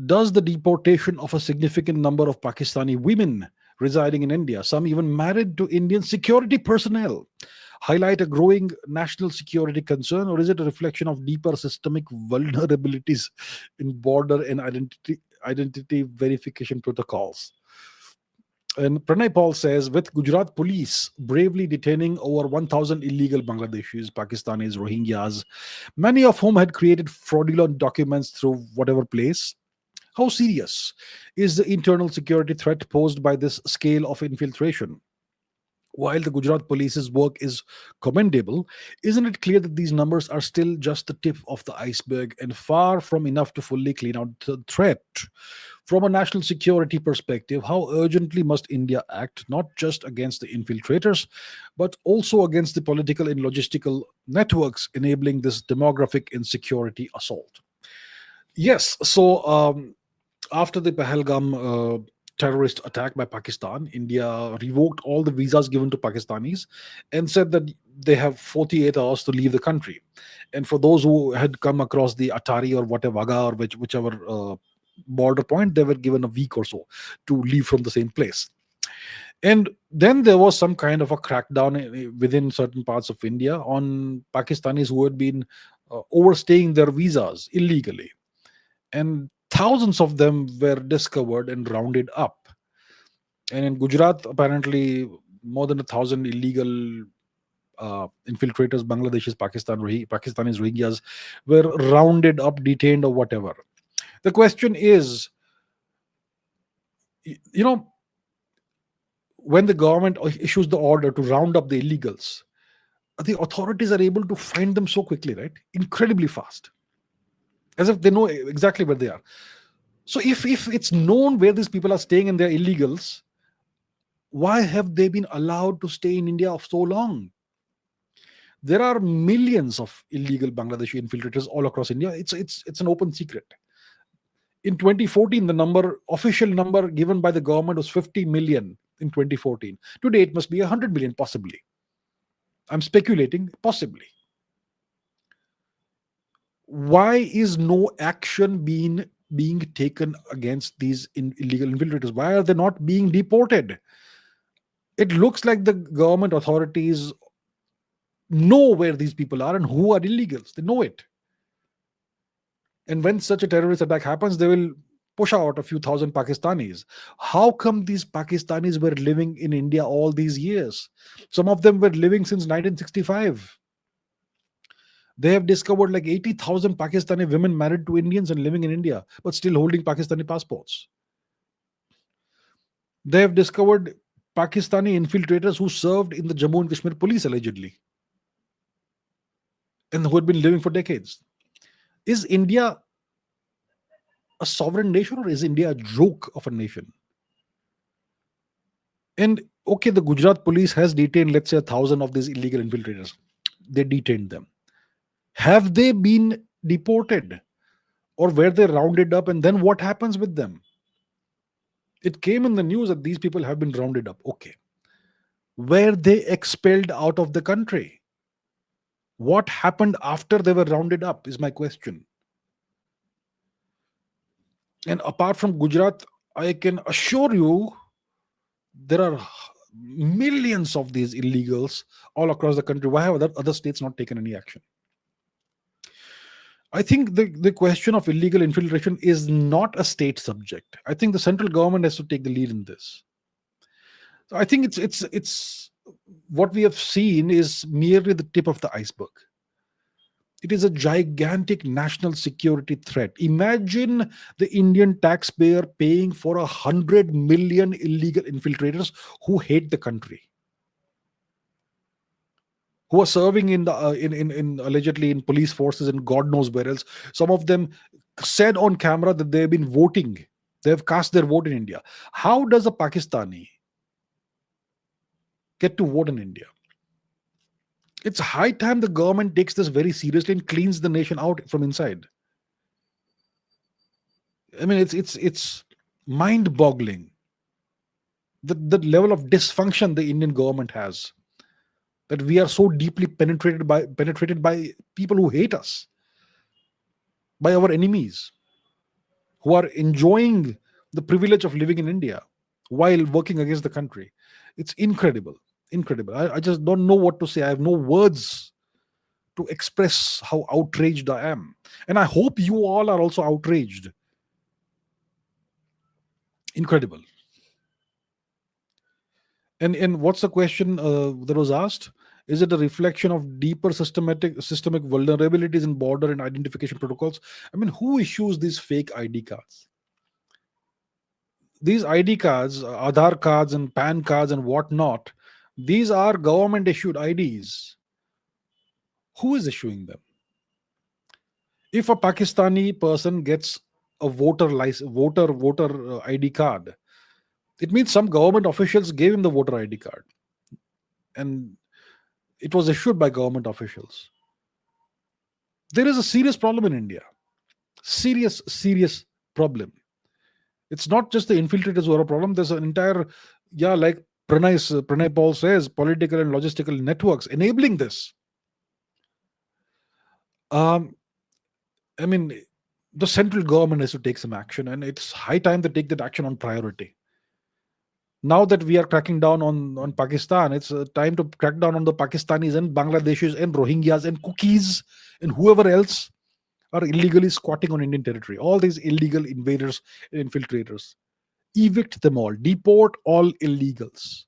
does the deportation of a significant number of Pakistani women residing in India, some even married to Indian security personnel, highlight a growing national security concern, or is it a reflection of deeper systemic vulnerabilities in border and identity verification protocols? And Pranay Paul says, with Gujarat police bravely detaining over 1,000 illegal Bangladeshis, Pakistanis, Rohingyas, many of whom had created fraudulent documents through whatever place, how serious is the internal security threat posed by this scale of infiltration? While the Gujarat police's work is commendable, isn't it clear that these numbers are still just the tip of the iceberg and far from enough to fully clean out the threat? From a national security perspective, how urgently must India act not just against the infiltrators, but also against the political and logistical networks enabling this demographic insecurity assault? Yes, so after the Pahalgam terrorist attack by Pakistan, India revoked all the visas given to Pakistanis and said that they have 48 hours to leave the country. And for those who had come across the Atari or whatever, Vaga or whichever border point, they were given a week or so to leave from the same place. And then there was some kind of a crackdown within certain parts of India on Pakistanis who had been overstaying their visas illegally, and thousands of them were discovered and rounded up. And in Gujarat, apparently, more than 1,000 illegal infiltrators, Bangladeshis, Pakistanis, Rohingyas, were rounded up, detained, or whatever. The question is, you know, when the government issues the order to round up the illegals, the authorities are able to find them so quickly, right? Incredibly fast, as if they know exactly where they are. So if it's known where these people are staying and they're illegals, why have they been allowed to stay in India for so long? There are millions of illegal Bangladeshi infiltrators all across India. It's an open secret. In 2014, the official number given by the government was 50 million in 2014. Today, it must be 100 million, possibly. I'm speculating, possibly. Why is no action being taken against these illegal infiltrators? Why are they not being deported? It looks like the government authorities know where these people are and who are illegals. They know it. And when such a terrorist attack happens, they will push out a few thousand Pakistanis. How come these Pakistanis were living in India all these years? Some of them were living since 1965. They have discovered like 80,000 Pakistani women married to Indians and living in India, but still holding Pakistani passports. They have discovered Pakistani infiltrators who served in the Jammu and Kashmir police allegedly and who had been living for decades. Is India a sovereign nation or is India a joke of a nation? And okay, the Gujarat police has detained, let's say, 1,000 of these illegal infiltrators. They detained them. Have they been deported or were they rounded up? And then what happens with them? It came in the news that these people have been rounded up. Okay. Were they expelled out of the country? What happened after they were rounded up is my question. And apart from Gujarat, I can assure you there are millions of these illegals all across the country. Why have other states not taken any action? I think the question of illegal infiltration is not a state subject. I think the central government has to take the lead in this. So I think it's what we have seen is merely the tip of the iceberg. It is a gigantic national security threat. Imagine the Indian taxpayer paying for 100 million illegal infiltrators who hate the country, who are serving in the in allegedly in police forces and God knows where else. Some of them said on camera that they have been voting. They have cast their vote in India. How does a Pakistani get to vote in India? It's high time the government takes this very seriously and cleans the nation out from inside. I mean, it's mind-boggling the level of dysfunction the Indian government has. That we are so deeply penetrated by people who hate us, by our enemies. who are enjoying the privilege of living in India while working against the country. It's incredible. Incredible. I just don't know what to say. I have no words to express how outraged I am. And I hope you all are also outraged. Incredible. And what's the question that was asked? Is it a reflection of deeper systemic vulnerabilities in border and identification protocols? I mean, who issues these fake ID cards? These ID cards, Aadhaar cards and PAN cards and whatnot, these are government issued IDs. Who is issuing them? If a Pakistani person gets a voter ID card, it means some government officials gave him the voter ID card, and it was issued by government officials. There is a serious problem in India. Serious problem. It's not just the infiltrators who are a problem. There's an entire, yeah, like Pranay Paul says, political and logistical networks enabling this. Um, I mean, the central government has to take some action, and it's high time to take that action on priority. Now that we are cracking down on Pakistan, it's time to crack down on the Pakistanis and Bangladeshis and Rohingyas and cookies and whoever else are illegally squatting on Indian territory. All these illegal invaders and infiltrators. Evict them all. Deport all illegals.